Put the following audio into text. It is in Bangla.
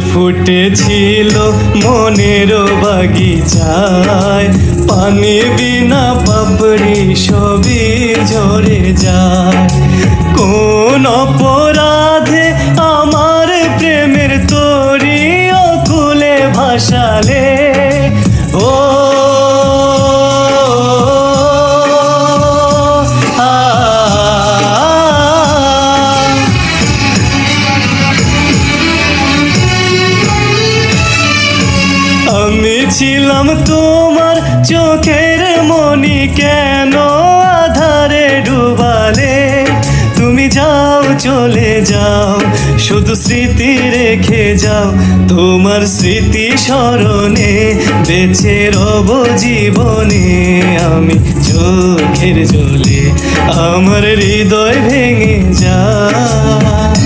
ফুটেছিল মনের বাগিচায়, পানি বিনা পাপড়ি সবই ঝরে যায়। কোন অপরাধে আমার প্রেমের তরি অকুলে ভাসালে, ও আমি ছিলাম তোমার চোখের মনি, কেন আধারে ডুবালে? তুমি যাও চলে যাও, শুধু স্মৃতি রেখে যাও। তোমার স্মৃতি স্মরণে বেঁচে রব জীবনে আমি। চোখের জলে আমার হৃদয় ভেঙে যায়।